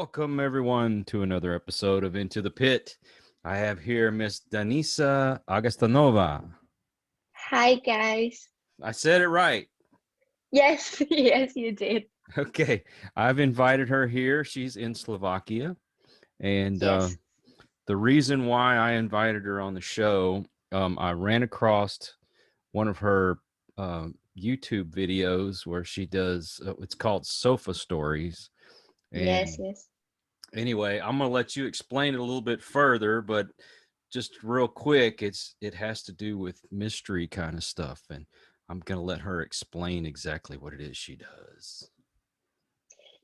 Welcome everyone to another episode of Into the Pit. I have here Miss Denisa Augustinova. Hi guys. I said it right. Yes, yes, you did. Okay, I've invited her here. She's in Slovakia, and Yes. the reason why I invited her on the show, I ran across one of her YouTube videos where she does. It's called Sofa Stories, Yes, and yes. anyway, I'm gonna let you explain it a little bit further, but just real quick, it has to do with mystery kind of stuff, and I'm gonna let her explain exactly what it is she does.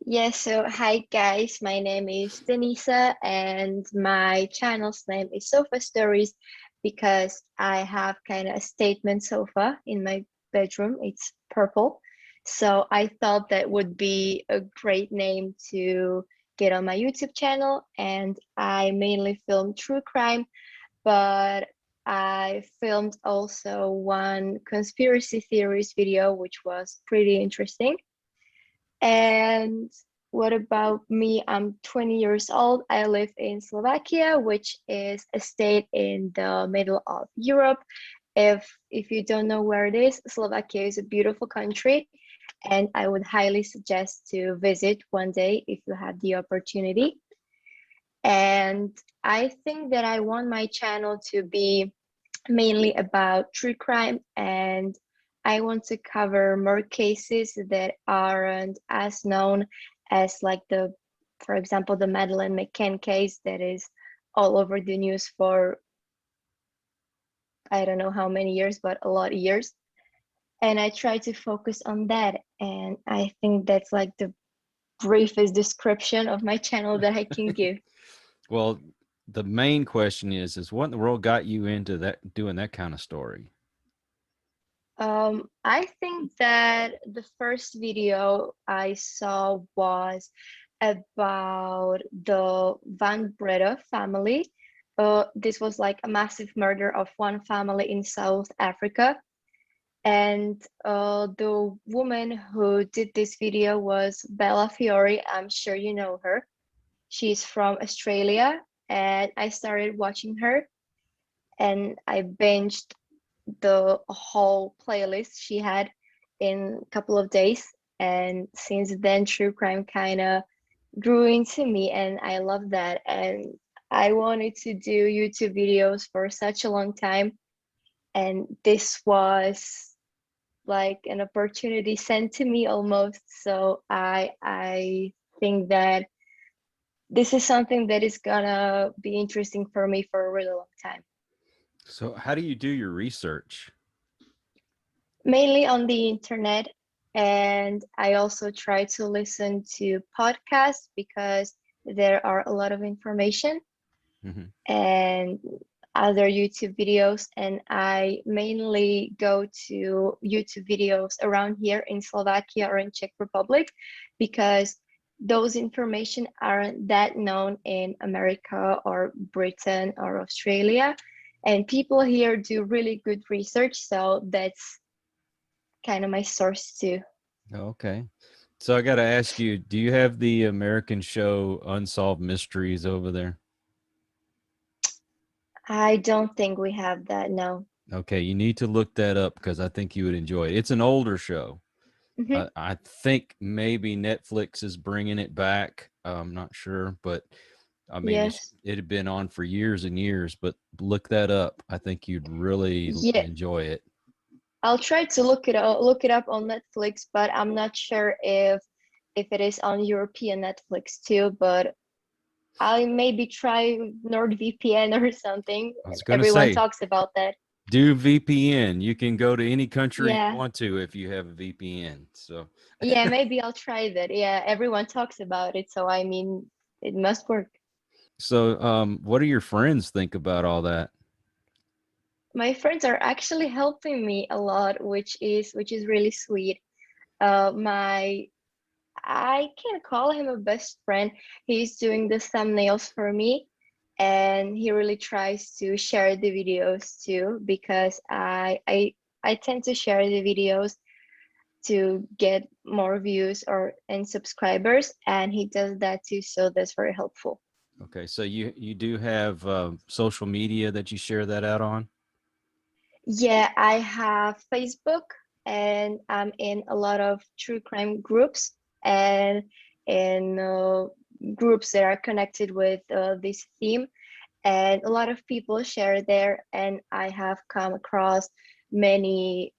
Yes, so hi guys. My name is Denisa and my channel's name is Sofa Stories because I have kind of a statement sofa in my bedroom. It's purple. So I thought that would be a great name to get on my YouTube channel, and I mainly film true crime, but I filmed also one conspiracy theories video, which was pretty interesting. And what about me? I'm 20 years old. I live in Slovakia, which is a state in the middle of Europe. If you don't know where it is, Slovakia is a beautiful country, and I would highly suggest to visit one day if you have the opportunity. And I think that I want my channel to be mainly about true crime, and I want to cover more cases that aren't as known as like for example, the Madeleine McCann case that is all over the news for I don't know how many years, but a lot of years. And I try to focus on that. And I think that's like the briefest description of my channel that I can give. Well, the main question is what in the world got you into that doing that kind of story? I think that the first video I saw was about the Van Breda family. This was like a massive murder of one family in South Africa. And the woman who did this video was Bella Fiore. I'm sure you know her. She's from Australia, and I started watching her and I binged the whole playlist she had in a couple of days. And since then, true crime kind of grew into me, and I love that. And I wanted to do YouTube videos for such a long time, and this was like an opportunity sent to me almost. So I think that this is something that is gonna be interesting for me for a really long time. So, how do you do your research? Mainly on the internet, and I also try to listen to podcasts because there are a lot of information Hmm. and other YouTube videos, and I mainly go to YouTube videos around here in Slovakia or in Czech Republic because those information aren't that known in America or Britain or Australia, and people here do really good research, so that's kind of my source too. Okay. So I got to ask you, do you have the American show Unsolved Mysteries over there? I don't think we have that, no. Okay, you need to look that up because I think you would enjoy it. It's an older show. Hmm. I think maybe Netflix is bringing it back. I'm not sure, but I mean, Yes. it had been on for years and years. But look that up. I think you'd really Yeah, enjoy it. I'll try to look it up on Netflix, but I'm not sure if it is on European Netflix too, but I'll maybe try NordVPN or something. I was going to Everyone say, talks about that. do VPN. You can go to any country you Yeah. want to if you have a VPN. So, Yeah, maybe I'll try that. Yeah, everyone talks about it, so I mean, it must work. what do your friends think about all that? My friends are actually helping me a lot, which is really sweet. My I can call him a best friend. He's doing the thumbnails for me, and he really tries to share the videos too because I tend to share the videos to get more views or and subscribers, and he does that too, so that's very helpful. Okay, so you do have social media that you share that out on? Yeah, I have Facebook, and I'm in a lot of true crime groups and in groups that are connected with this theme. And a lot of people share there, and I have come across many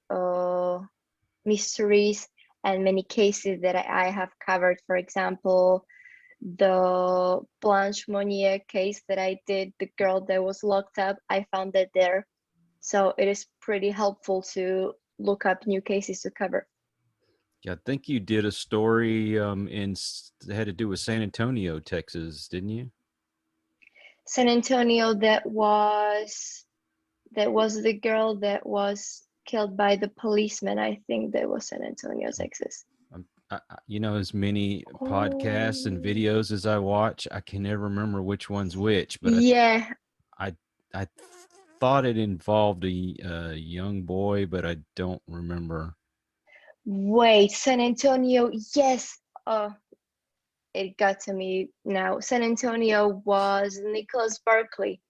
mysteries and many cases that I have covered. For example, the Blanche Monnier case that I did, the girl that was locked up, I found that there. So it is pretty helpful to look up new cases to cover. Yeah, I think you did a story that had to do with San Antonio, Texas, didn't you? San Antonio, that was the girl that was killed by the policeman. I think that was San Antonio, Texas. As many podcasts and Oh, videos as I watch, I can never remember which one's which, but yeah. I, I thought it involved a young boy, but I don't remember. Wait, San Antonio. Yes. It got to me now. San Antonio was Nicholas Barkley.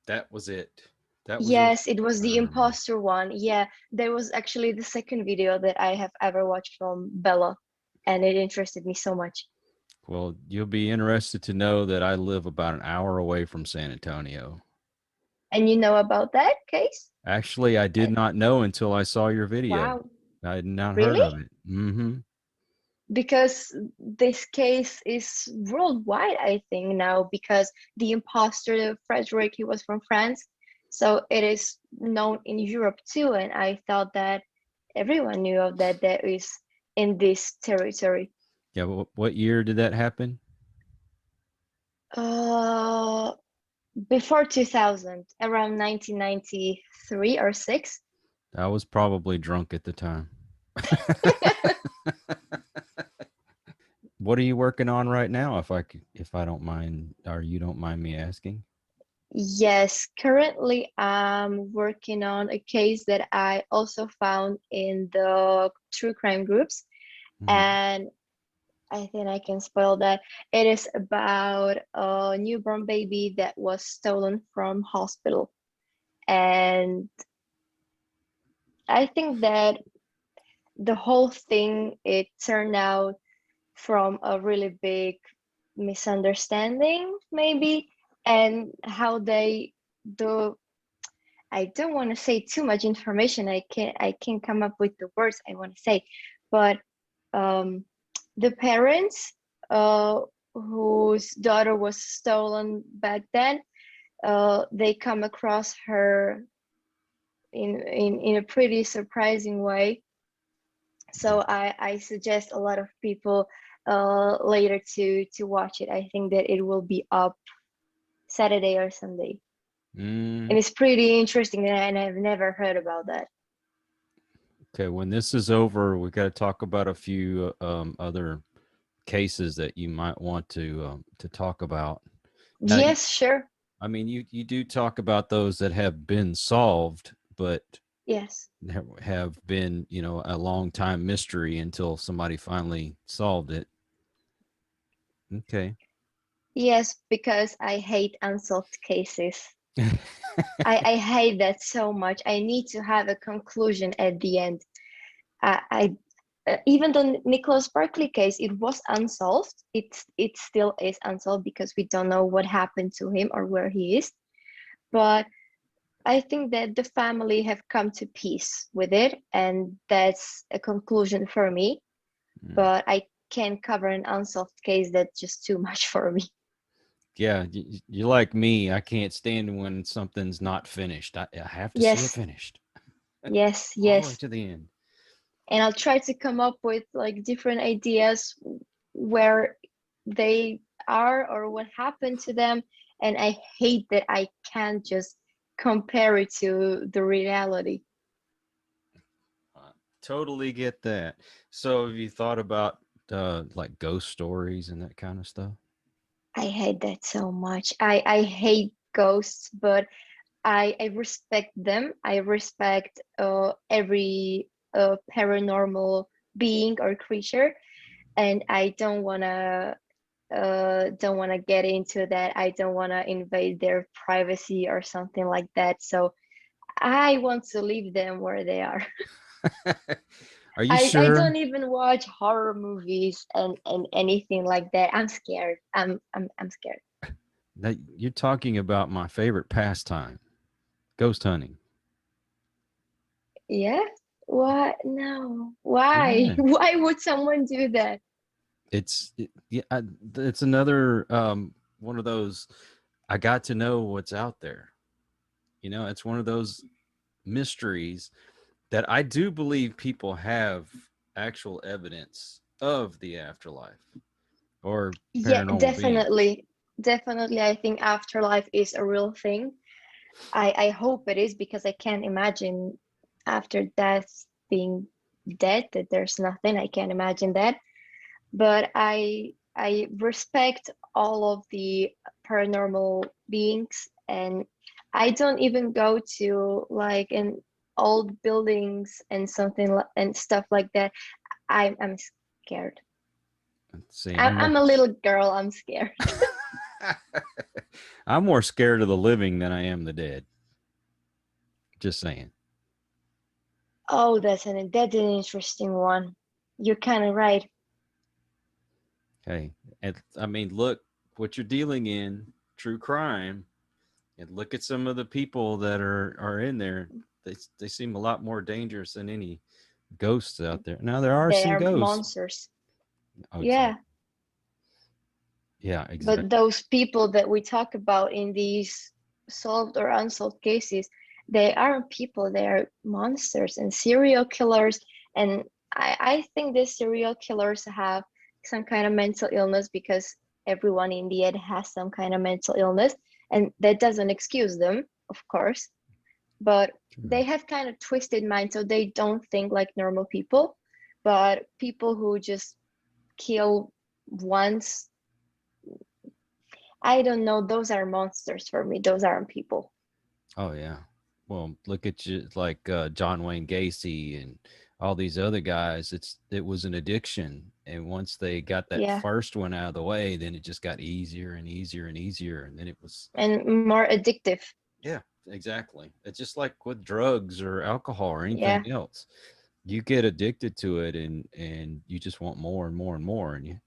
That was it. That was it. Yes, it was I the remember. imposter one. Yeah, there was actually the second video that I have ever watched from Bella, and it interested me so much. Well, you'll be interested to know that I live about an hour away from San Antonio. And you know about that case? Actually, I did Uh, not know until I saw your video. Wow, I had not heard really? of it. Mm-hmm. Because this case is worldwide, I think, now, because the imposter, Frederick, he was from France. So it is known in Europe too. And I thought that everyone knew of that, that is in this territory. Yeah. What year did that happen? Uh, Before 2000, around 1993 or 6. I was probably drunk at the time. What are you working on right now? If I don't mind, or you don't mind me asking? Yes, currently I'm working on a case that I also found in the true crime groups, Mhm. and I think I can spoil that. It is about a newborn baby that was stolen from hospital. And I think that the whole thing, it turned out from a really big misunderstanding, maybe, and how they do. I don't want to say too much information. I can't come up with the words I want to say, but um, the parents whose daughter was stolen back then, they come across her in a pretty surprising way. So I suggest a lot of people later to watch it. I think that it will be up Saturday or Sunday, Mm, and it's pretty interesting, and I've never heard about that. okay, when this is over, we got to talk about a few other cases that you might want to talk about. Now, Yes, sure. I mean, you do talk about those that have been solved, but Yes. have been, a long time mystery until somebody finally solved it. Okay. Yes, because I hate unsolved cases. I hate that so much. I need to have a conclusion at the end. I Even the Nicholas Barkley case, it was unsolved. It still is unsolved because we don't know what happened to him or where he is. But I think that the family have come to peace with it, and that's a conclusion for me. Mm. But I can't cover an unsolved case. That's just too much for me. Yeah, you like me. I can't stand when something's not finished. I have to see it Yes, finished yes, all the way yes. to the end. And I'll try to come up with like different ideas where they are or what happened to them. And I hate that I can't just compare it to the reality. I totally get that. So, have you thought about like ghost stories and that kind of stuff? I hate that so much. I hate ghosts, but I respect them. I respect every paranormal being or creature, and I don't want to get into that. I don't want to invade their privacy or something like that. So I want to leave them where they are. Are you I don't sure even watch horror movies and anything like that. I'm scared. I'm scared. that you're talking about my favorite pastime, ghost hunting? Yeah? What? No. Why? Yeah. Why would someone do that? Yeah, it's another one of those. I got to know what's out there. It's one of those mysteries that I do believe people have actual evidence of the afterlife or Yeah, paranormal beings. definitely. Definitely, I think afterlife is a real thing. I hope it is because I can't imagine after death being dead that there's nothing. I can't imagine that. But I respect all of the paranormal beings, and I don't even go to like in old buildings and and stuff like that. I'm scared. Let's see, I'm a little girl. I'm scared. I'm more scared of the living than I am the dead. Just saying. Oh, that's an interesting one. You're kind of right. Hey, I mean, look what you're dealing in, true crime, and look at some of the people that are in there. They seem a lot more dangerous than any ghosts out there. Now there are They some are ghosts. monsters. Oh, Yeah, exactly. Yeah, but exactly. those people that we talk about in these solved or unsolved cases, they aren't people, they are monsters and serial killers. And I think these serial killers have some kind of mental illness because everyone in the end has some kind of mental illness. And that doesn't excuse them, of course, but True. they have kind of twisted minds, so they don't think like normal people. But people who just kill once, I don't know. Those are monsters for me. Those aren't people. Oh yeah. Well, look at you like John Wayne Gacy and all these other guys. It was an addiction, and once they got that Yeah. first one out of the way, then it just got easier and easier and easier, and then it was And more addictive. yeah, exactly. It's just like with drugs or alcohol or anything Yeah. else. You get addicted to it, and you just want more and more and more, and it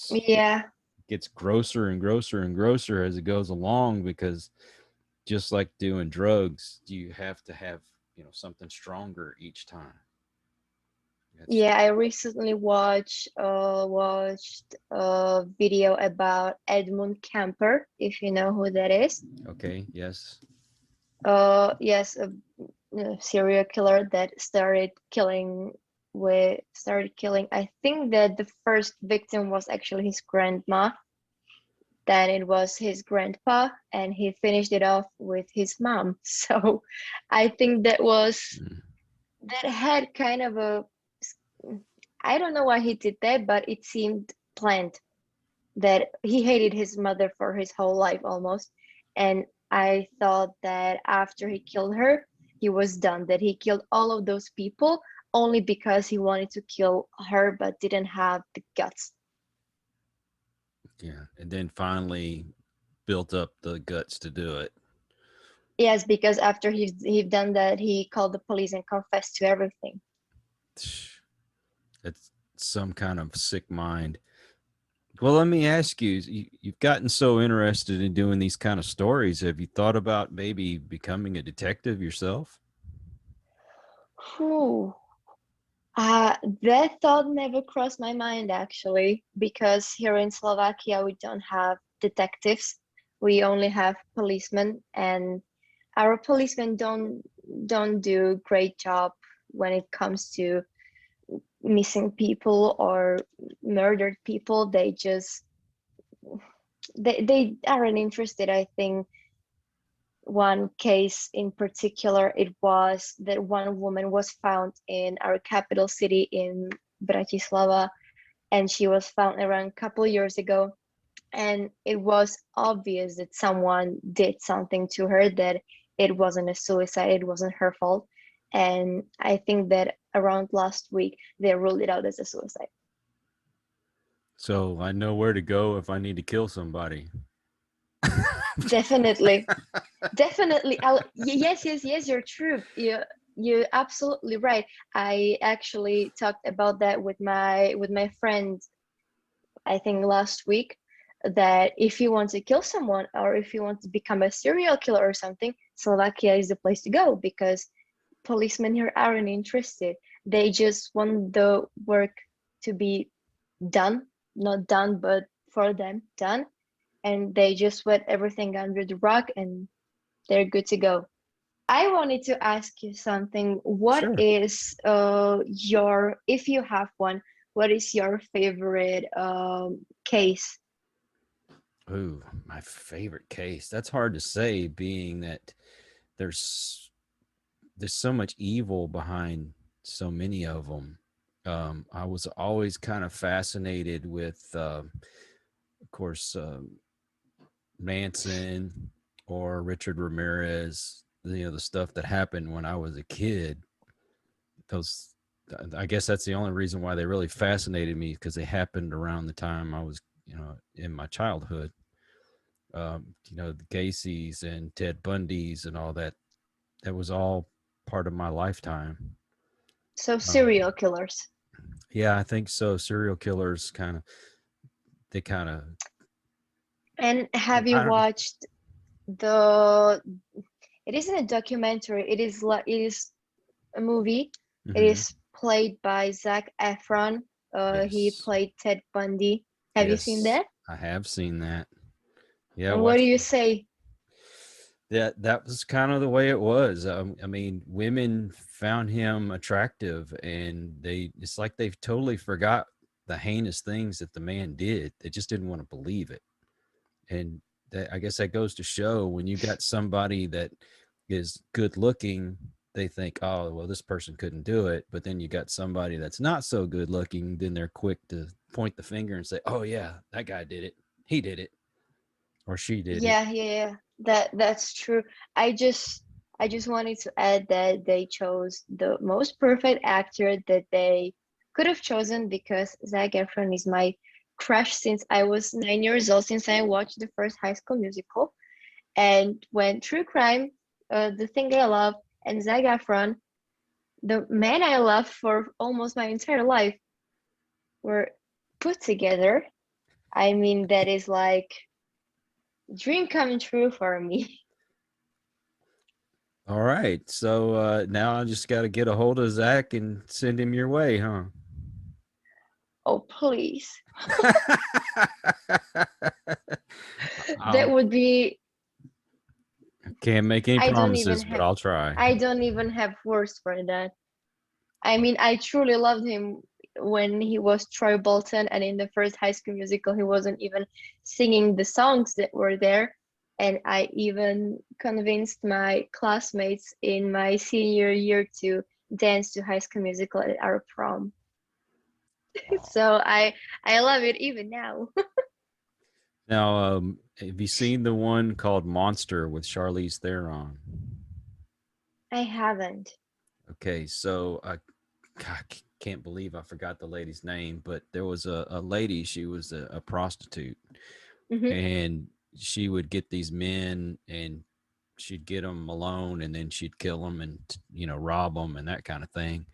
Yeah. gets grosser and grosser and grosser as it goes along because just like doing drugs, you have to have, something stronger each time. That's Yeah. I recently watched a video about Edmund Kemper, if you know who that is. okay. Yes. Yes, a serial killer that started killing. I think that the first victim was actually his grandma, then it was his grandpa, and he finished it off with his mom. So I think Mm. that had kind of a, I don't know why he did that, but it seemed planned, that he hated his mother for his whole life almost. And I thought that after he killed her, he was done, that he killed all of those people only because he wanted to kill her but didn't have the guts. Yeah. And then finally built up the guts to do it. Yes, because after he done that, he called the police and confessed to everything. It's some kind of sick mind. Well, let me ask you, you've gotten so interested in doing these kind of stories. Have you thought about maybe becoming a detective yourself? Whew. That thought never crossed my mind actually, because here in Slovakia we don't have detectives. We only have policemen, and our policemen don't do great job when it comes to missing people or murdered people. They aren't interested. I think one case in particular, it was that one woman was found in our capital city in Bratislava, and she was found around a couple years ago. And it was obvious that someone did something to her, that it wasn't a suicide, it wasn't her fault. And I think that around last week, they ruled it out as a suicide. So I know where to go if I need to kill somebody. Definitely, definitely. Yes, yes, yes. You're true. You're absolutely right. I actually talked about that with my friend, I think last week, that if you want to kill someone or if you want to become a serial killer or something, Slovakia is the place to go because policemen here aren't interested. They just want the work to be done, not done, but for them done. And they just sweat everything under the rug and they're good to go. I wanted to ask you something. What Sure. is your, if you have one, what is your favorite case? Ooh, my favorite case. That's hard to say, being that there's there's so much evil behind so many of them. I was always kind of fascinated with, of course, Manson or Richard Ramirez. The stuff that happened when I was a kid. Those, I guess that's the only reason why they really fascinated me, because they happened around the time I was, in my childhood. The Gacy's and Ted Bundy's and all that. That was all part of my lifetime. So Um, serial killers. yeah, I think so. Serial killers they kind of, And have you I don't. watched the, it isn't a documentary, it is like it is a movie. It Hmm. is played by Zac Efron. He Yes, played Ted Bundy. Have you seen yes, that? I have seen that. Yeah, I And what do watched you say? that. That was kind of the way it was. I mean, women found him attractive, and it's like they've totally forgot the heinous things that the man did. They just didn't want to believe it. And I guess that goes to show, when you got somebody that is good looking, they think, oh, well, this person couldn't do it. But then you got somebody that's not so good looking, then they're quick to point the finger and say, oh, yeah, that guy did it. He did it. Or she did it. Yeah, yeah, yeah. That's true. I just I just wanted to add that they chose the most perfect actor that they could have chosen because Zac Efron is my crush since I was 9 years old, since I watched the first High School Musical. And when true crime, the thing I love, and Zac Efron, the man I love for almost my entire life, were put together. I mean, that is like dream coming true for me. All right. So now I just got to get a hold of Zach and send him your way, huh? Oh, please. That I'll, would be, can't make any I don't even promises, but have, I'll try. I don't even have words for that. I mean, I truly loved him when he was Troy Bolton, and in the first High School Musical, he wasn't even singing the songs that were there. And I even convinced my classmates in my senior year to dance to High School Musical at our prom. Oh. So I love it even now. Now, have you seen the one called Monster with Charlize Theron? I haven't. Okay, so God, can't believe I forgot the lady's name, but there was a lady. She was a prostitute, Hmm. and she would get these men, and she'd get them alone, and then she'd kill them and rob them and that kind of thing.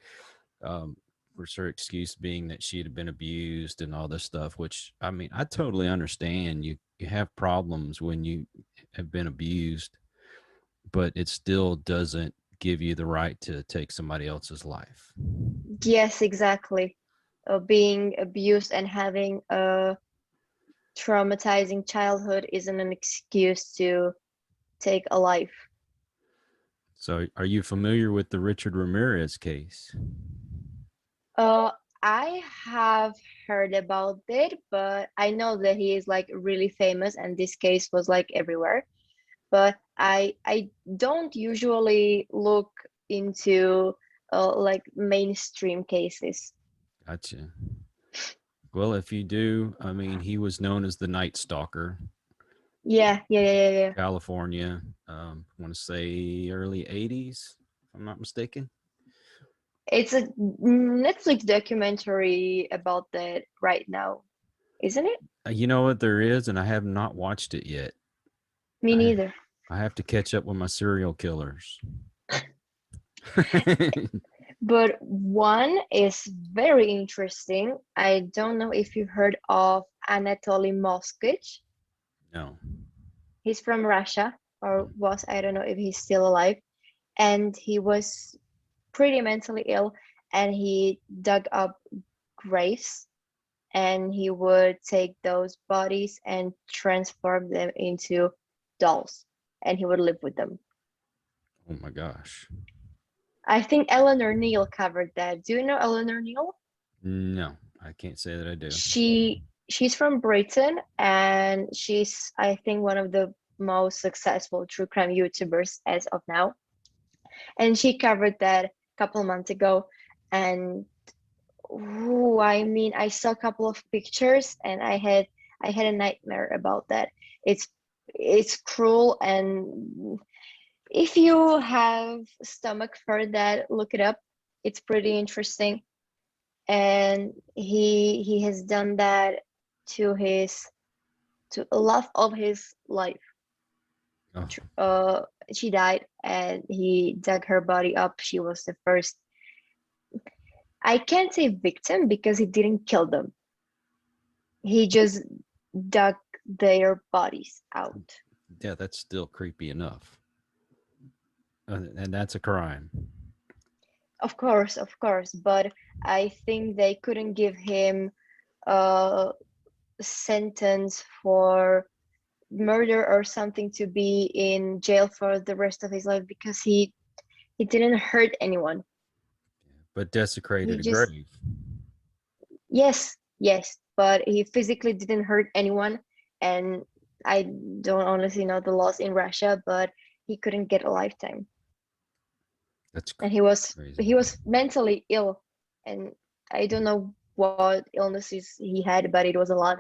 Um, for her excuse being that she had been abused and all this stuff, which, I mean, I totally understand. You have problems when you have been abused, but it still doesn't give you the right to take somebody else's life. Yes, exactly. Being abused and having a traumatizing childhood isn't an excuse to take a life. So, are you familiar with the Richard Ramirez case? Uh, I have heard about it, but I know that he is like really famous, and this case was like everywhere. But I don't usually look into like mainstream cases. Gotcha. Well, if you do, I mean, he was known as the Night Stalker, Yeah, yeah, yeah, yeah, yeah. California. I want to say early '80s, if I'm not mistaken. It's a Netflix documentary about that right now, isn't it? You know what there is, and I have not watched it yet. Me I neither. I have to catch up with my serial killers. But one is very interesting. I don't know if you heard of Anatoly Moskvich. No. He's from Russia, or was, I don't know if he's still alive. And he was pretty mentally ill, and he dug up graves, and he would take those bodies and transform them into dolls, and he would live with them. Oh my gosh. I think Eleanor Neale covered that. Do you know Eleanor Neale? No, I can't say that I do. She's from Britain, and she's, I think, one of the most successful true crime YouTubers as of now. And she covered that a couple months ago. And ooh, I mean, I saw a couple of pictures, and I had a nightmare about that. It's it's cruel, and if you have stomach for that, look it up. It's pretty interesting. And he has done that to his to a lot of his life. Oh, Uh, she died, and he dug her body up. She was the first. I can't say victim because he didn't kill them. He just dug their bodies out. yeah, that's still creepy enough. And that's a crime. Of course, but I think they couldn't give him a sentence for murder or something to be in jail for the rest of his life because he didn't hurt anyone. But He desecrated a just, grave. yes, but he physically didn't hurt anyone. And I don't honestly know the laws in Russia, but he couldn't get a lifetime. That's And crazy. he was mentally ill, and I don't know what illnesses he had, but it was a lot.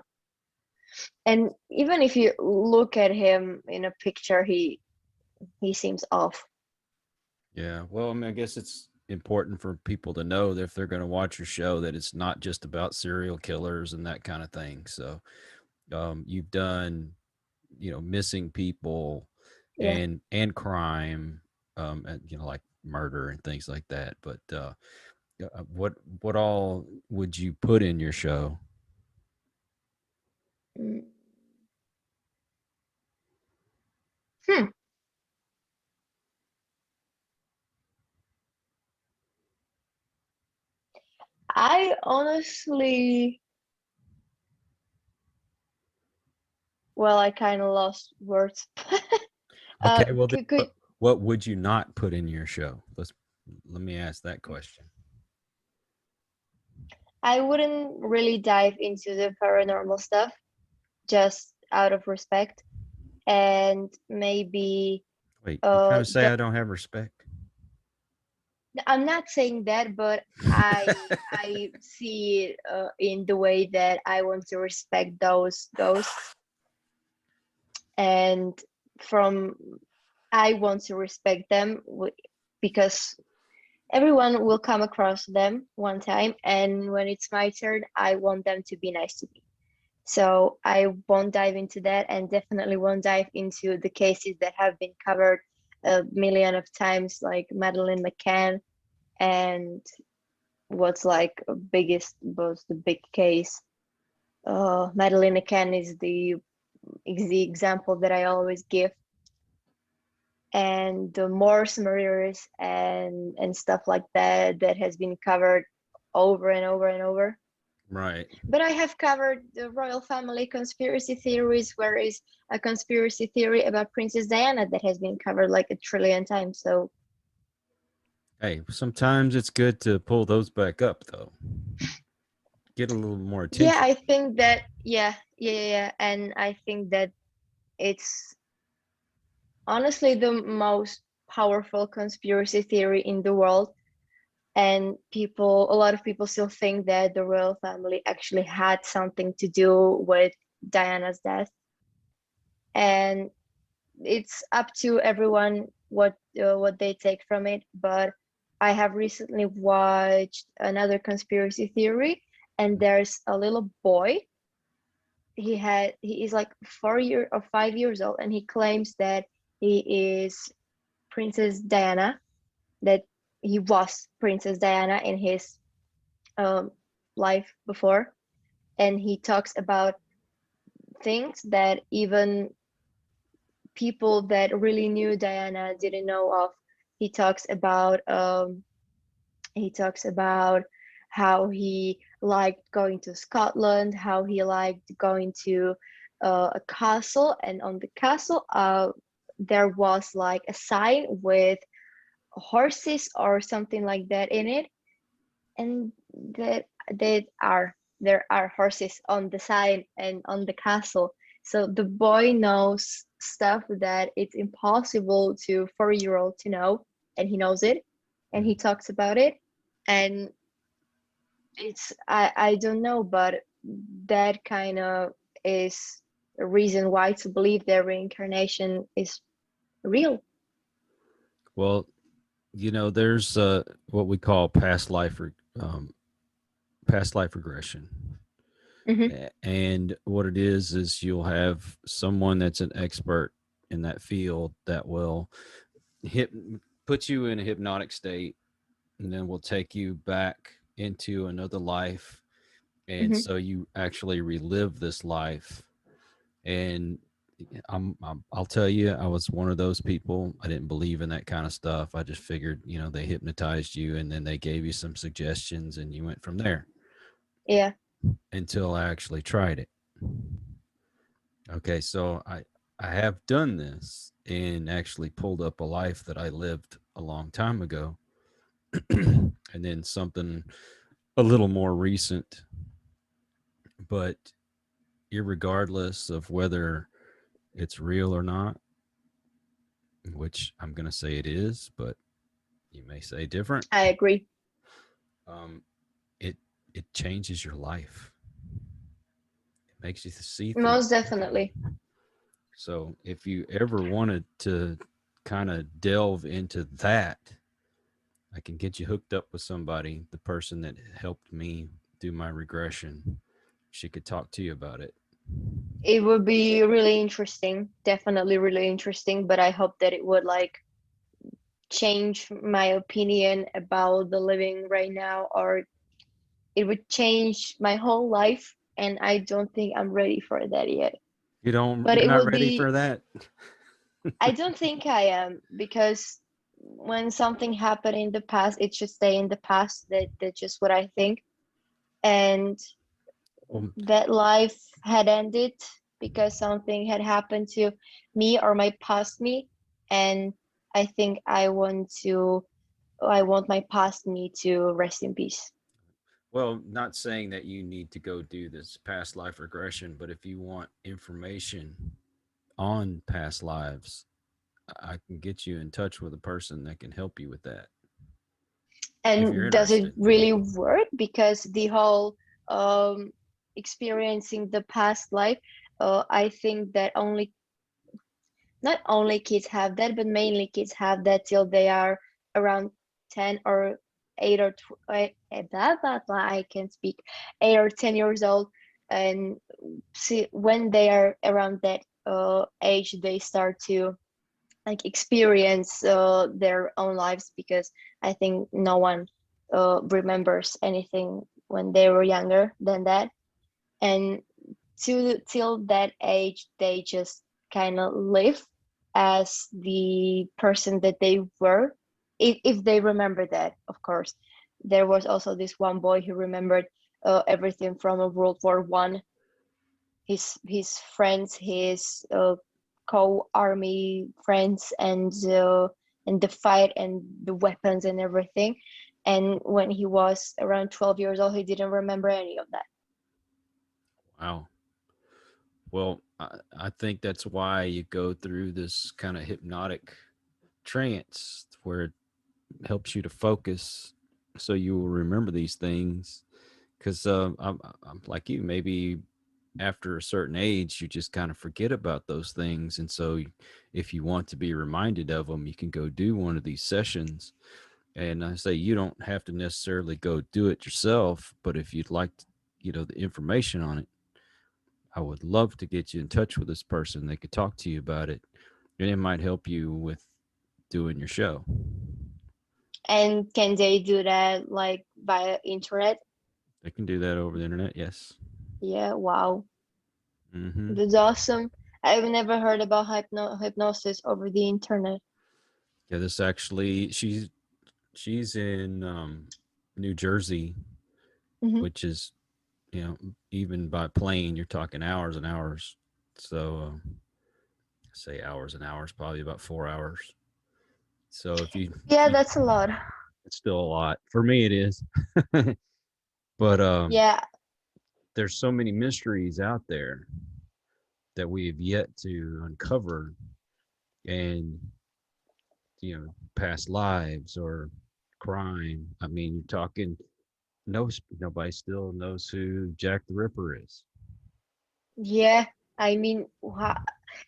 And even if you look at him in a picture, he seems off. Yeah. Well, I mean, I guess it's important for people to know that if they're going to watch your show, that it's not just about serial killers and that kind of thing. So, you've done, missing people Yeah. and crime, and, like murder and things like that. But what all would you put in your show? Mm. Hmm. I honestly, well, I kind of lost words. Okay. Well, then, Could what would you not put in your show? Let me ask that question. I wouldn't really dive into the paranormal stuff just out of respect, and maybe Wait, you trying to say the I don't have respect? I'm not saying that, but I see it in the way that I want to respect those ghosts, and from I want to respect them because everyone will come across them one time, and when it's my turn, I want them to be nice to me. So I won't dive into that, and definitely won't dive into the cases that have been covered a million of times, like Madeleine McCann, and what's like biggest was the big case. Madeleine McCann is the example that I always give, and the Morse murders and stuff like that that has been covered over and over and over. Right. But I have covered the royal family conspiracy theories, where is a conspiracy theory about Princess Diana that has been covered like a trillion times. So Hey, sometimes it's good to pull those back up, though. Get a little more yeah, attention. I think that yeah, and I think that it's honestly the most powerful conspiracy theory in the world. And a lot of people still think that the royal family actually had something to do with Diana's death. And it's up to everyone what they take from it. But I have recently watched another conspiracy theory, and there's a little boy. He is like 4 year or 5 years old, and he claims that he is Princess Diana, that he was Princess Diana in his um life before, and he talks about things that even people that really knew Diana didn't know of. He talks about he talks about how he liked going to Scotland, how he liked going to a castle, and on the castle, there was like a sign with horses or something like that in it, and that are there are horses on the sign and on the castle. So the boy knows stuff that it's impossible to 4 year old to know, and he knows it, and he Mhm. talks about it. And it's I don't know, but that kind of is a reason why to believe that reincarnation is real. Well, there's what we call past life regression. Hmm. And what it is you'll have someone that's an expert in that field that will hip put you in a hypnotic state, and then will take you back into another life, and Hmm. so you actually relive this life. And I'll tell you, I was one of those people. I didn't believe in that kind of stuff. I just figured, they hypnotized you and then they gave you some suggestions and you went from there, Yeah. until I actually tried it. Okay, so I have done this and actually pulled up a life that I lived a long time ago, and then something a little more recent. But irregardless of whether it's real or not, which I'm going to say it is, but you may say different, I agree. um, it it changes your life. It makes you see things Most definitely. differently. So if you ever wanted to kind of delve into that, I can get you hooked up with somebody, the person that helped me do my regression. She could talk to you about it. It would be really interesting, definitely really interesting, but I hope that it would like change my opinion about the living right now, or it would change my whole life, and I don't think I'm ready for that yet. But You're it not will ready be, for that. I don't think I am, because when something happened in the past, it should stay in the past. That's just what I think. And Well, that life had ended because something had happened to me or my past me, and I think I want my past me to rest in peace. well, not saying that you need to go do this past life regression, but if you want information on past lives, I can get you in touch with a person that can help you with that if you're And does it interested. really work? Because the whole um experiencing the past life, I think that only not only kids have that, but mainly kids have that till they are around 10 or 8 or blah, blah, I can speak, 8 or 10 years old. And see, when they are around that age, they start to like experience their own lives, because I think no one remembers anything when they were younger than that. And till that age, they just kind of live as the person that they were, if they remember that, of course. There was also this one boy who remembered everything from a World War I, his friends, his co-army friends, and the fight and the weapons and everything. And when he was around 12 years old, he didn't remember any of that. Wow. Well, I think that's why you go through this kind of hypnotic trance where it helps you to focus so you will remember these things. Because I'm like you, maybe after a certain age, you just kind of forget about those things. And so if you want to be reminded of them, you can go do one of these sessions And I say you don't have to necessarily go do it yourself, but if you'd like, the information on it, I would love to get you in touch with this person. They could talk to you about it, and it might help you with doing your show. And can they do that like via internet? They can do that over the internet. Yes. Yeah, wow. Mm-hmm. That's awesome. I've never heard about hypnosis over the internet. Yeah. This actually, she's in New Jersey, Hmm. which is, even by plane, you're talking hours and hours. So say hours and hours, probably about 4 hours. So if Yeah, you, that's a lot. it's still a lot for me. It is, but Yeah, there's so many mysteries out there that we have yet to uncover, and past lives or crime. I mean, you're talking no nobody still knows who Jack the Ripper is. yeah. I mean,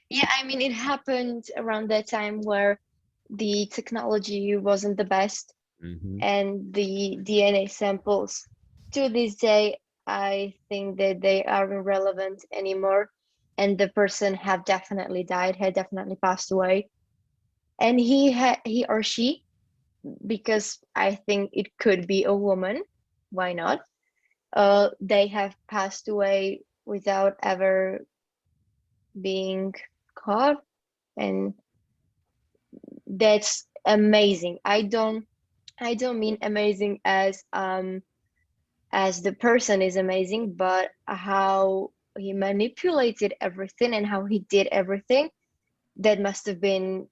yeah, I mean, it happened around that time where the technology wasn't the best, Hmm. and the DNA samples to this day, I think that they are irrelevant anymore, and the person have definitely died, had definitely passed away, and he or she, because I think it could be a woman, why not? They have passed away without ever being caught, and that's amazing. I don't mean amazing as the person is amazing, but how he manipulated everything and how he did everything. That must have been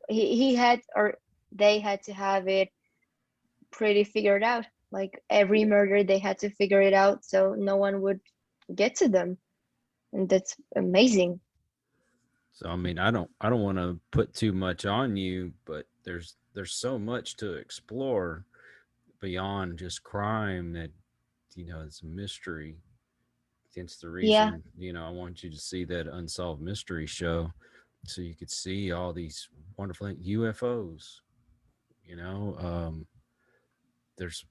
he had, or they had to have it pretty figured out. Like every murder, they had to figure it out so no one would get to them, and that's amazing. So I mean, I don't want to put too much on you, but there's so much to explore beyond just crime that it's a mystery. Hence the Yeah, reason I want you to see that Unsolved Mystery show, so you could see all these wonderful UFOs. There's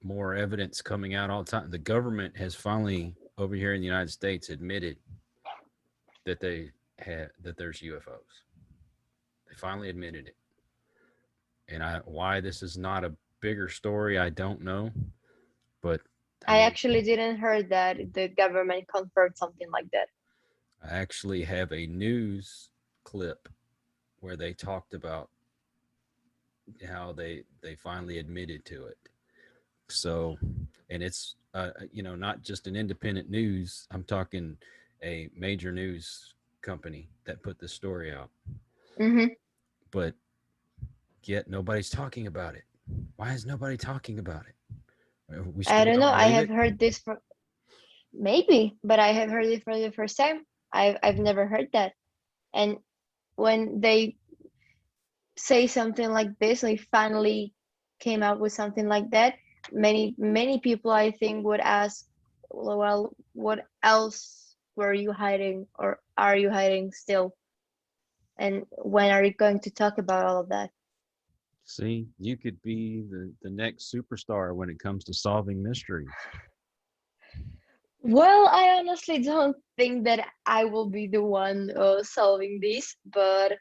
more evidence coming out all the time. The government has finally, over here in the United States, admitted that that there's UFOs. They finally admitted it. And why this is not a bigger story, I don't know. But I I mean, actually didn't heard that the government confirmed something like that. I actually have a news clip where they talked about how they finally admitted to it. So, and it's not just an independent news. I'm talking a major news company that put this story out. Hmm. But yet nobody's talking about it. Why is nobody talking about it? We I still don't know. don't I believe have it. heard this for maybe, but I have heard it for the first time. I've never heard that. And when they say something like this, like finally came out with something like that, many people I think would ask, well, what else were you hiding or are you hiding still? And when are you going to talk about all of that? See, you could be the next superstar when it comes to solving mysteries. Well, I honestly don't think that I will be the one solving this, but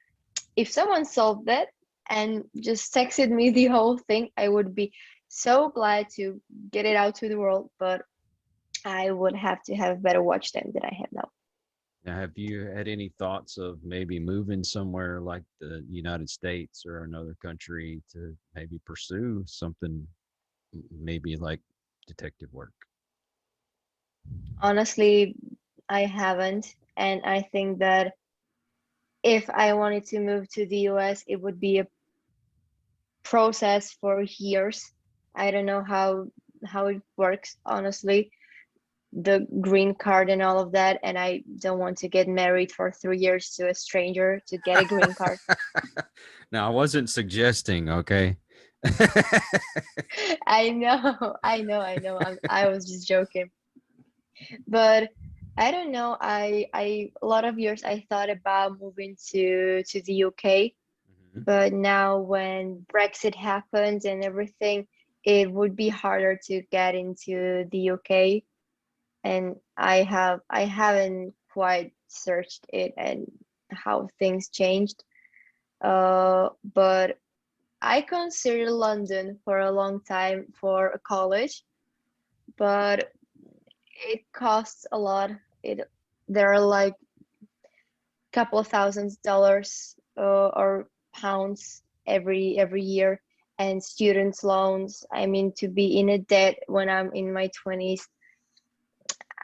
if someone solved that and just texted me the whole thing, I would be so glad to get it out to the world, but I would have to have better watch time than I have now. Now, have you had any thoughts of maybe moving somewhere like the United States or another country to maybe pursue something maybe like detective work? Honestly, I haven't, and I think that if I wanted to move to the US, it would be a process for years. I don't know how it works, honestly, the green card and all of that, and I don't want to get married for 3 years to a stranger to get a green card. Now, I wasn't suggesting, okay? I know. I was just joking, but I don't know. I a lot of years I thought about moving to the UK, Mhm. But now when Brexit happened and everything, it would be harder to get into the UK. And I haven't quite searched it and how things changed. But I considered London for a long time for a college, but it costs a lot. It There are like a couple of $1,000s or pounds every year, and students loans. I mean, to be in a debt when I'm in my 20s,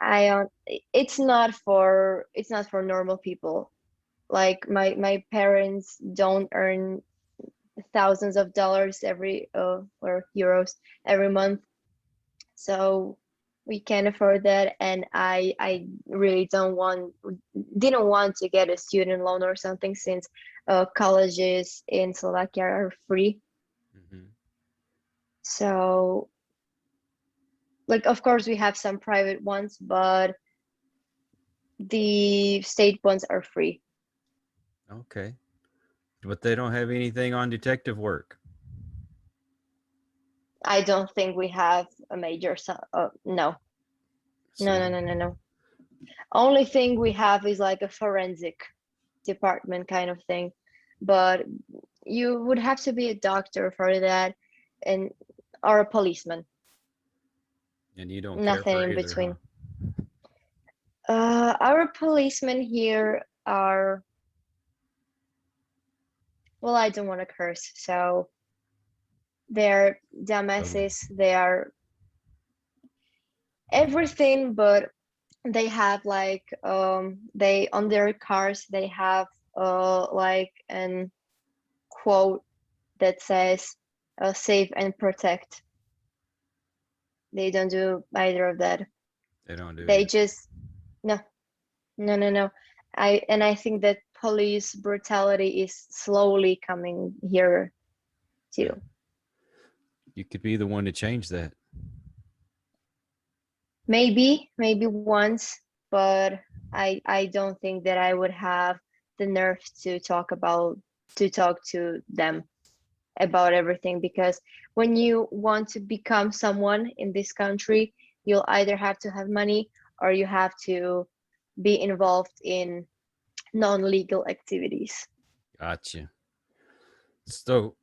I don't. It's not for normal people. Like my parents don't earn thousands of dollars every or euros every month, so we can't afford that. And I really didn't want to get a student loan or something, since colleges in Slovakia are free. Mhm. So, like, of course we have some private ones, but the state ones are free. Okay. But they don't have anything on detective work. I don't think we have a major no, no, no, See? no, no, no. Only thing we have is like a forensic department kind of thing, but you would have to be a doctor for that, and or a policeman. And you don't care Nothing for in either, huh? between. Our policemen here are, well, I don't want to curse, so they're Okay. dumbasses. They are everything, but they have like they on their cars they have like an quote that says save and protect. They don't do either of that. They don't do They either. just, no, no, no, no. I think that police brutality is slowly coming here too. Yeah. You could be the one to change that. Maybe once, but I don't think that I would have the nerve to talk to them about everything, because when you want to become someone in this country, you'll either have to have money or you have to be involved in non-legal activities. Gotcha. So,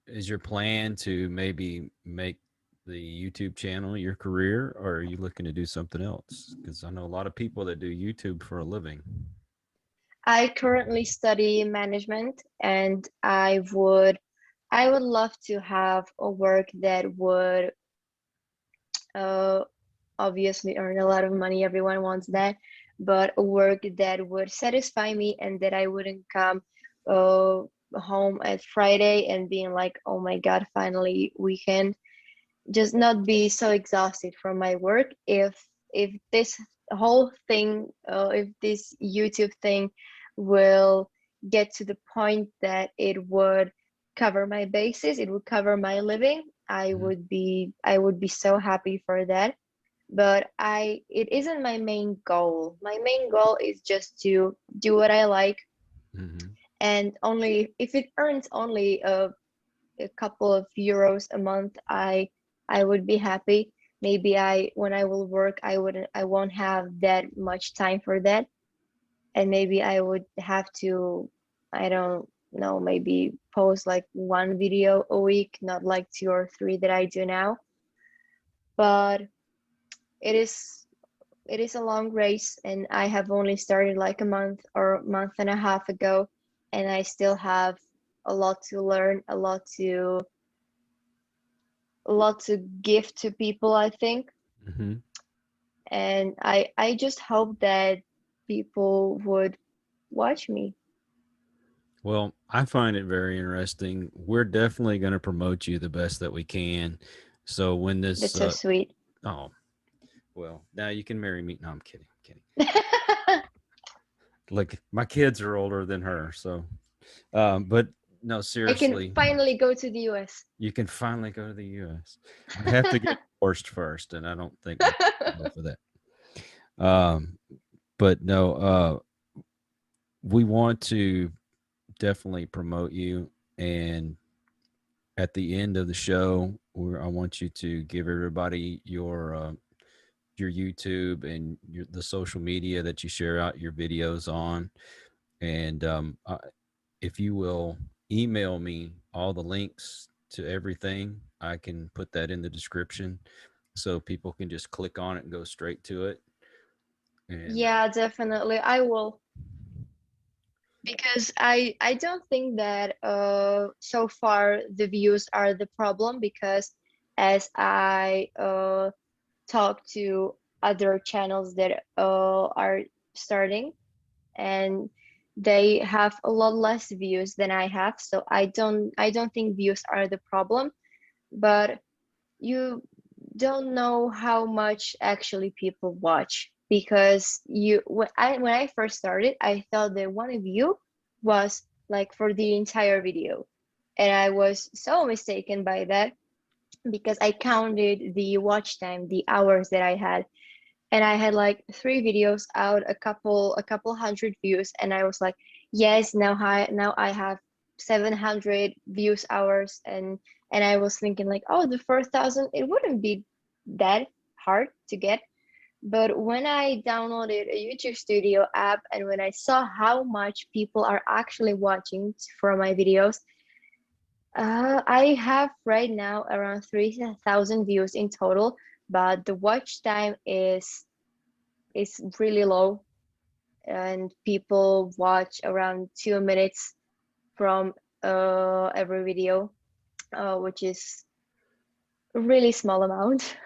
is your plan to maybe make the YouTube channel your career, or are you looking to do something else? Because I know a lot of people that do YouTube for a living. I currently study management, and I would love to have a work that would uh, obviously earn a lot of money. Everyone wants that, but a work that would satisfy me and that I wouldn't come uh, home at Friday and being like, oh my God, finally weekend. Just not be so exhausted from my work. If this whole thing, if this YouTube thing will get to the point that it would cover my basis, it would cover my living, Hmm. I would be so happy for that. But it isn't my main goal. My main goal is just to do what I like, Hmm. and only if it earns only a couple of euros a month, I would be happy. Maybe when I will work, I won't have that much time for that, and maybe I would have to, I don't know, maybe post like one video a week, not like two or three that I do now. But it is it is a long race, and I have only started like a month or month and a half ago, and I still have a lot to learn, a lot to give to people, I think. Hmm. And I just hope that people would watch me. Well, I find it very interesting. We're definitely going to promote you the best that we can. So when this, That's so sweet. oh, well, now you can marry me. No, I'm kidding. I'm kidding. I Like my kids are older than her, so but no, can seriously, finally go to the US. you can finally go to the US. You have to get divorced first, and I don't think my kids will for that. Um, but no, we want to definitely promote you, And at the end of the show, I want you to give everybody your YouTube and the social media that you share out your videos on. And if you will email me all the links to everything, I can put that in the description so people can just click on it and go straight to it. And Yeah, definitely. I will, because I don't think that so far the views are the problem, because as I talk to other channels that are starting, and they have a lot less views than I have, so I don't think views are the problem. But you don't know how much actually people watch, because when I first started, I thought that one view was like for the entire video, and I was so mistaken by that, because I counted the watch time, the hours that I had, and I had like three videos out, a couple hundred views, and I was like, yes, now I have 700 views hours, and I was thinking like, oh, the first thousand, it wouldn't be that hard to get. But when I downloaded a YouTube Studio app, and when I saw how much people are actually watching for my videos, I have right now around 3,000 views in total, but the watch time is really low, and people watch around 2 minutes from every video, which is a really small amount.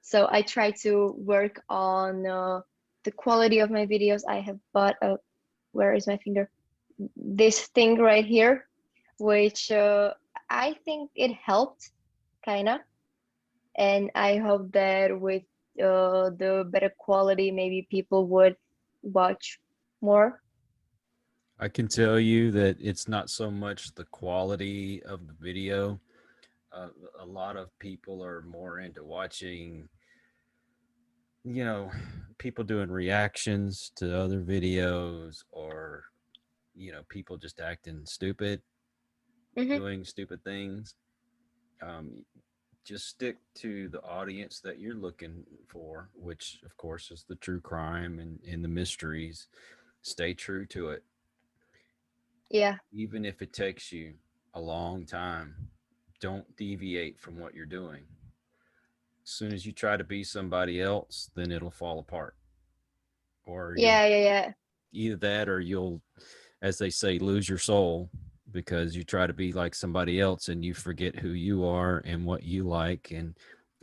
So I try to work on the quality of my videos. I have bought a, where is my finger? This thing right here, which I think it helped, kind of. And I hope that with the better quality, maybe people would watch more. I can tell you that it's not so much the quality of the video. A lot of people are more into watching, you know, people doing reactions to other videos, or, people just acting stupid, Hmm. doing stupid things. Um, just stick to the audience that you're looking for, which, of course, is the true crime and the mysteries. Stay true to it, Yeah, even if it takes you a long time. Don't deviate from what you're doing. As soon as you try to be somebody else, then it'll fall apart, or you'll yeah, yeah, yeah. either that, or you'll, as they say, lose your soul because you try to be like somebody else and you forget who you are and what you like and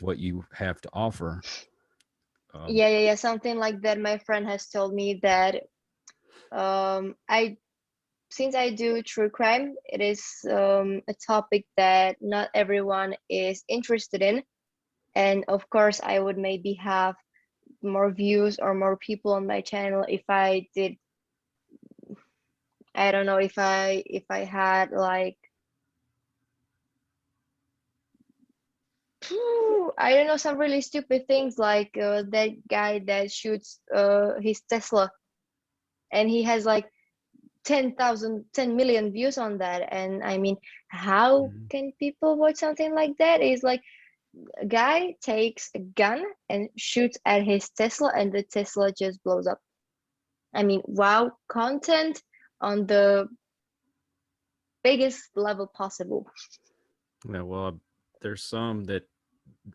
what you have to offer. Um, Yeah, yeah, yeah. Something like that. My friend has told me that I since I do true crime, it is a topic that not everyone is interested in. And of course, I would maybe have more views or more people on my channel if I did, I don't know, if I had like I don't know, some really stupid things, like that guy that shoots his Tesla, and he has like 10,000, 10 million views on that. And I mean, how mhm. can people watch something like that? It's like a guy takes a gun and shoots at his Tesla, and the Tesla just blows up. I mean, wow, content on the biggest level possible. Yeah, well, there's some that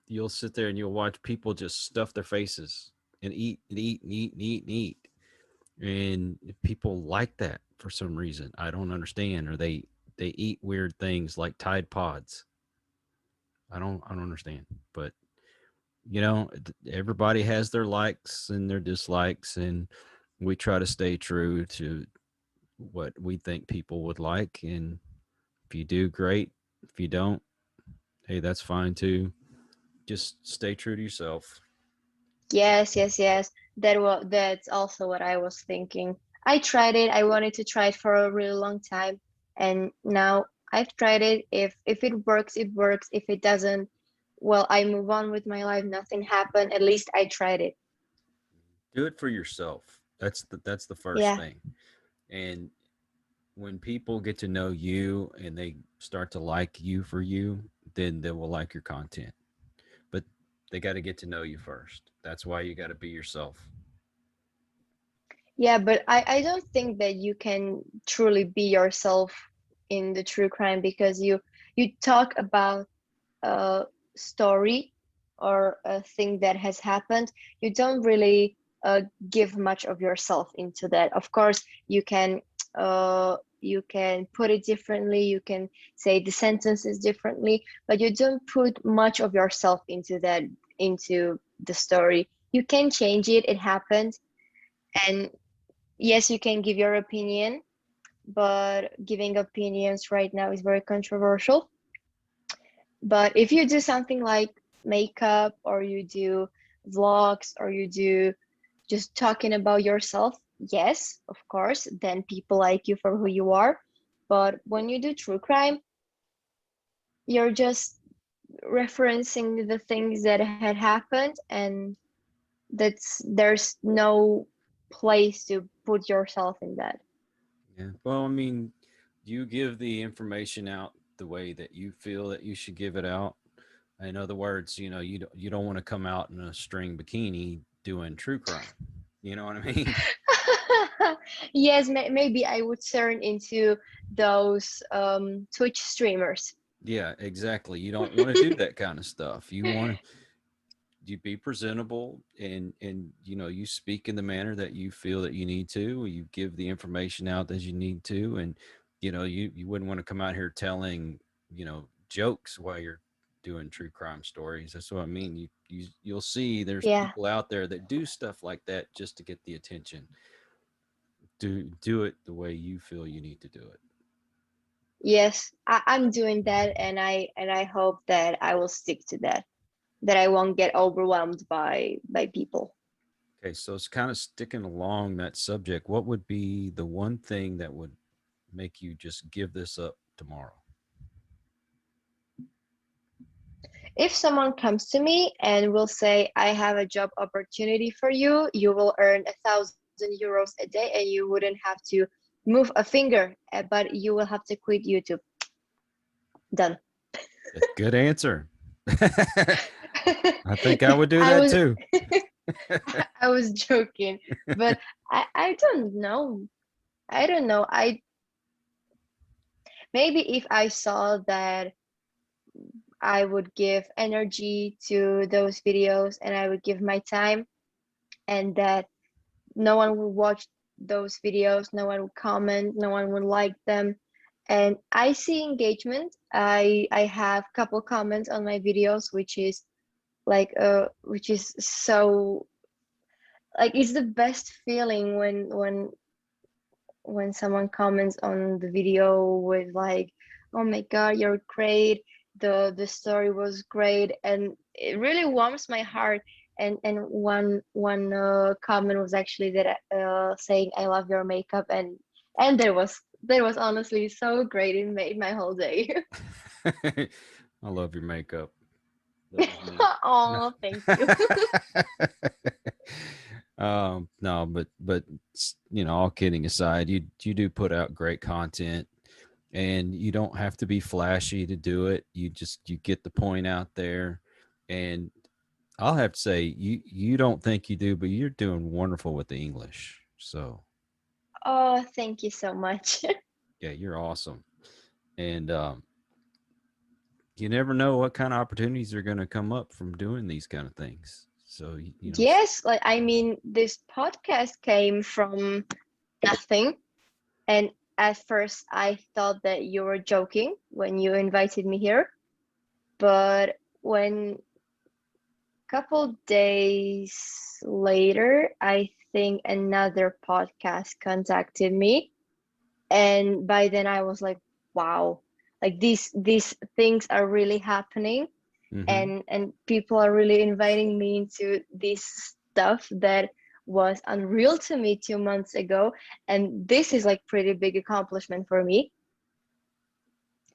you'll sit there and you'll watch people just stuff their faces and eat and eat and eat and eat and eat. And people like that for some reason. I don't understand. Or they eat weird things like Tide Pods. I don't understand. But everybody has their likes and their dislikes, and we try to stay true to what we think people would like. And if you do, great. If you don't, hey, that's fine too. Just stay true to yourself. Yes, yes, yes. That's also what I was thinking. I tried it. I wanted to try it for a really long time, and now I've tried it. If it works, it works. If it doesn't, well, I move on with my life. Nothing happened. At least I tried it. Do it for yourself. That's the first Yeah. thing. And when people get to know you and they start to like you for you, then they will like your content. But they got to get to know you first. That's why you got to be yourself. Yeah, but I don't think that you can truly be yourself in the true crime because you talk about a story or a thing that has happened. You don't really give much of yourself into that. Of course, you can put it differently, you can say the sentences differently, but you don't put much of yourself into that, into the story. You can change it, it happened, and yes, you can give your opinion, but giving opinions right now is very controversial. But if you do something like makeup, or you do vlogs, or you do just talking about yourself, yes, of course, then people like you for who you are. But when you do true crime, you're just referencing the things that had happened, and there's no place to put yourself in that. Yeah. Well, I mean, you give the information out the way that you feel that you should give it out. In other words, you don't want to come out in a string bikini doing true crime. You know what I mean? Yes, maybe I would turn into those Twitch streamers. Yeah, exactly. You don't want to do that kind of stuff. You want to you be presentable, and you speak in the manner that you feel that you need to. You give the information out as you need to, and you wouldn't want to come out here telling jokes while you're doing true crime stories. That's what I mean. You'll see there's Yeah, people out there that do stuff like that just to get the attention. Do it the way you feel you need to do it. yes, I'm doing that, and I hope that I will stick to that. That I won't get overwhelmed by people. Okay, so it's kind of sticking along that subject. What would be the one thing that would make you just give this up tomorrow? If someone comes to me and will say, I have a job opportunity for you, you will earn 1,000 euros a day and you wouldn't have to move a finger, but you will have to quit YouTube. Done. Good answer. I think I would do I that was too. I was joking, but I don't know. I don't know. I maybe if I saw that I would give energy to those videos and I would give my time, and that no one will watch those videos, no one will comment, no one will like them, and I see engagement. I have a couple comments on my videos, which is so, like, it's the best feeling when someone comments on the video with like, oh my god, you're great, the story was great, and it really warms my heart. And one comment was actually that saying, I love your makeup, and there was honestly so great, it made my whole day. I love your makeup. That was me. No. Oh, thank you. No, but all kidding aside, you do put out great content, and you don't have to be flashy to do it. You get the point out there, and I'll have to say you don't think you do, but you're doing wonderful with the English. So Oh, thank you so much. yeah, you're awesome, and you never know what kind of opportunities are going to come up from doing these kind of things. So Yes, like, I mean, this podcast came from nothing. And at first, I thought that you were joking when you invited me here. But when couple days later, I think another podcast contacted me. And by then I was like, wow, like these things are really happening, hmm and people are really inviting me into this stuff that was unreal to me 2 months ago. And this is like pretty big accomplishment for me.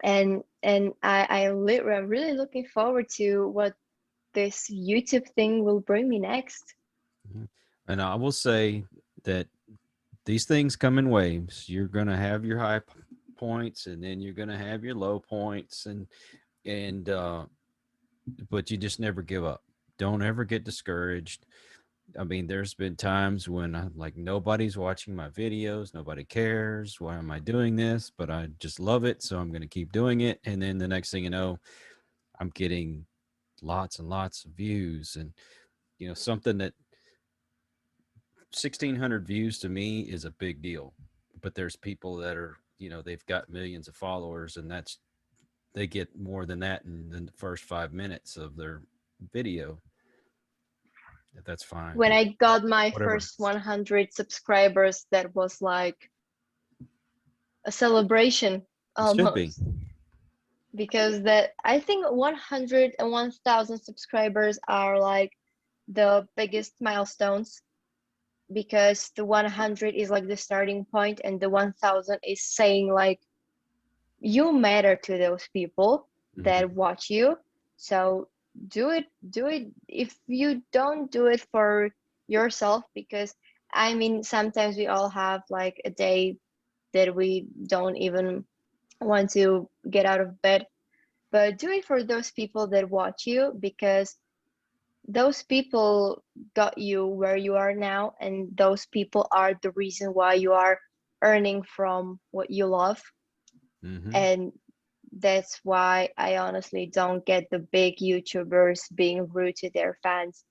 I'm really looking forward to what this YouTube thing will bring me next. and I will say that these things come in waves. You're going to have your high points, and then you're going to have your low points, and but you just never give up. Don't ever get discouraged. I mean, there's been times when I'm like, nobody's watching my videos, nobody cares. Why am I doing this? But I just love it, so I'm going to keep doing it. And then the next thing you know, I'm getting lots and lots of views, and something that 1,600 views to me is a big deal. But there's people that are, they've got millions of followers, and they get more than that in the first 5 minutes of their video. That's fine. When I got my Whatever. first 100 subscribers, that was like a celebration It should be. almost, because that I think 100 and 1,000 subscribers are like the biggest milestones, because the 100 is like the starting point and the 1,000 is saying like you matter to those people that Hmm. watch you. So do it if you don't do it for yourself, because I mean sometimes we all have like a day that we don't even want to get out of bed, but do it for those people that watch you, because those people got you where you are now, and those people are the reason why you are earning from what you love. Hmm. And that's why I honestly don't get the big YouTubers being rude to their fans.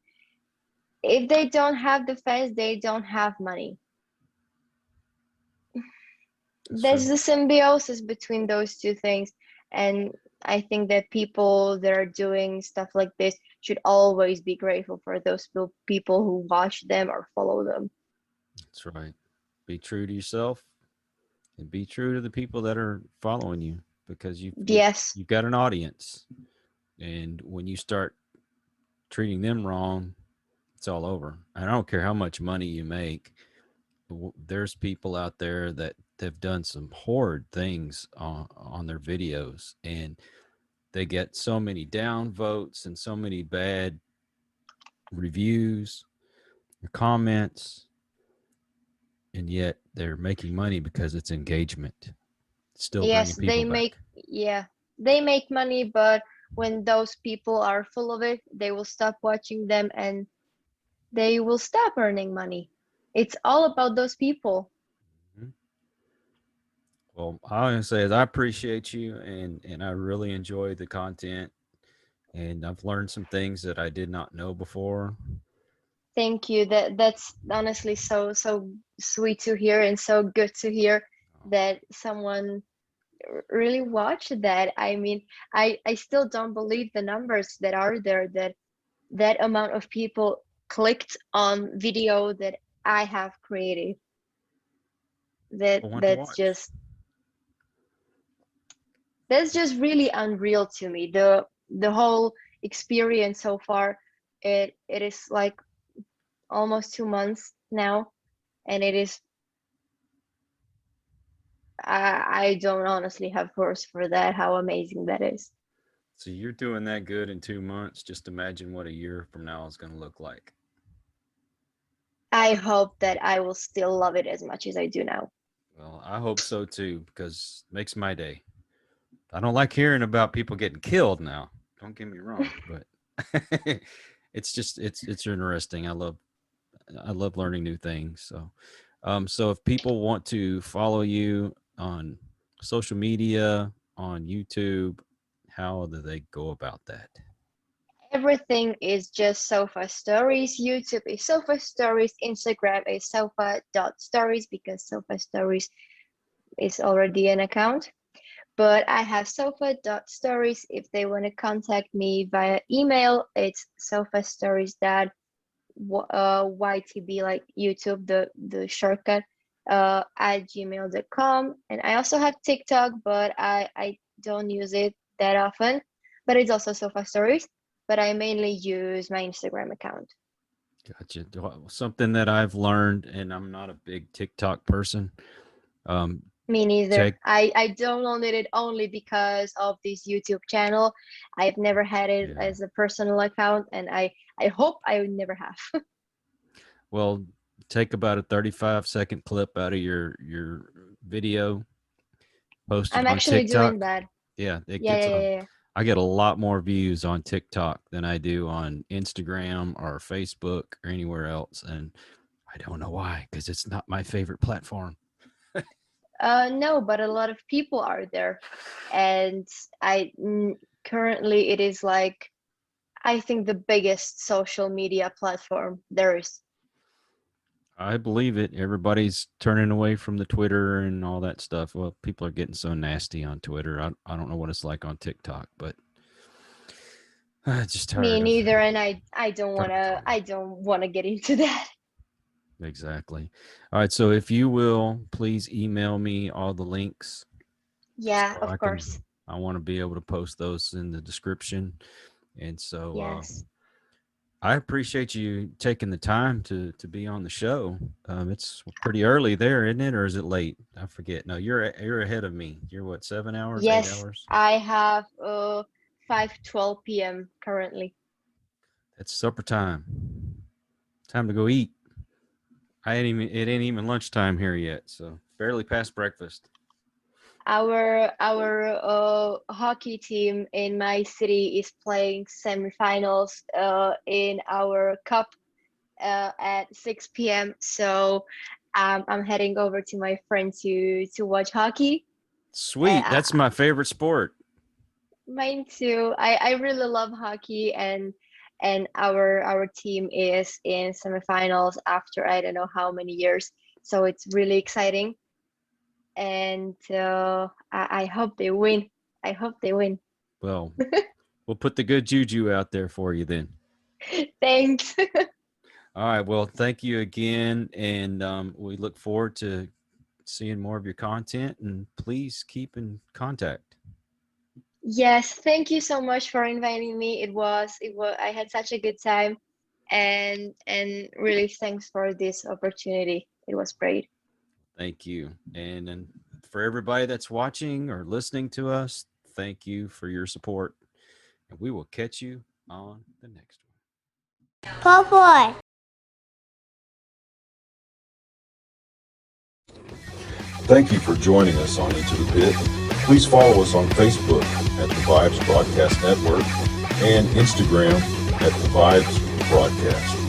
If they don't have the fans, they don't have money. That's There's true. the symbiosis between those two things. And I think that people that are doing stuff like this should always be grateful for those people who watch them or follow them. That's right. Be true to yourself and be true to the people that are following you, because Yes, you've got an audience, and when you start treating them wrong, it's all over. I don't care how much money you make. There's people out there that have done some horrid things on their videos, and they get so many down votes and so many bad reviews or comments, and yet they're making money because it's engagement, still yes, bringing people they make, back. yeah, they make money, but when those people are full of it, they will stop watching them and they will stop earning money. It's all about those people. Mhm. Well, all I want to say is I appreciate you, and I really enjoy the content, and I've learned some things that I did not know before. Thank you. That's honestly so sweet to hear and so good to hear that someone really watched that. I mean, I still don't believe the numbers that are there, that that amount of people clicked on video that I have created. That People want to that's watch. just that's just really unreal to me. The whole experience so far, it is like almost 2 months now, and it is I don't honestly have words for that, how amazing that is. So you're doing that good in 2 months. Just imagine what a year from now is going to look like. I hope that I will still love it as much as I do now. Well, I hope so too, because it makes my day. I don't like hearing about people getting killed now. Don't get me wrong, but it's interesting. I love learning new things. So if people want to follow you on social media, on YouTube, how do they go about that? Everything is just Sofa Stories. YouTube is Sofa Stories. Instagram is sofa.stories, because Sofa Stories is already an account. But I have sofa.stories. If they want to contact me via email, it's sofastories.ytb, like YouTube, the shortcut, at gmail.com. And I also have TikTok, but I don't use it that often. But it's also Sofa Stories. But I mainly use my Instagram account. Gotcha. Something that I've learned, and I'm not a big TikTok person. Um, Me neither. take I downloaded it only because of this YouTube channel. I've never had it Yeah. as a personal account, and I hope I would never have. Well, take about a 35-second clip out of your video, post it I'm on actually doing TikTok. that. Yeah, it Yeah, gets yeah, a. yeah, yeah. I get a lot more views on TikTok than I do on Instagram or Facebook or anywhere else, and I don't know why, because it's not my favorite platform. No, but a lot of people are there, and currently it is like I think the biggest social media platform there is. I believe it. Everybody's turning away from the Twitter and all that stuff. Well, people are getting so nasty on Twitter. I don't know what it's like on TikTok, but I'm just Me tired of neither, and I don't wanna Twitter. I don't wanna get into that. Exactly. All right. So if you will, please email me all the links Yeah, so of course. I want to be able to post those in the description. And so Yes. I appreciate you taking the time to be on the show. It's pretty early there, isn't it? Or is it late? I forget. No, you're ahead of me. You're what, 7 hours, eight Yes, hours? I have 5:12 p.m. currently. It's supper time. Time to go eat. It ain't even lunchtime here yet, so barely past breakfast. Our hockey team in my city is playing semifinals in our cup at 6 p.m. So I'm heading over to my friend to watch hockey. Sweet. That's my favorite sport. Mine too. I really love hockey, and our team is in semifinals after I don't know how many years. So it's really exciting, and I hope they win. I hope they win. Well, we'll put the good juju out there for you then. Thanks. All right. Well, thank you again. And we look forward to seeing more of your content. And please keep in contact. Yes, thank you so much for inviting me. It was I had such a good time, and really thanks for this opportunity. It was great. Thank you. And for everybody that's watching or listening to us, thank you for your support. And we will catch you on the next one. Oh boy. Thank you for joining us on Into the Pit. Please follow us on Facebook at the Vibes Broadcast Network and Instagram at the Vibes Broadcast.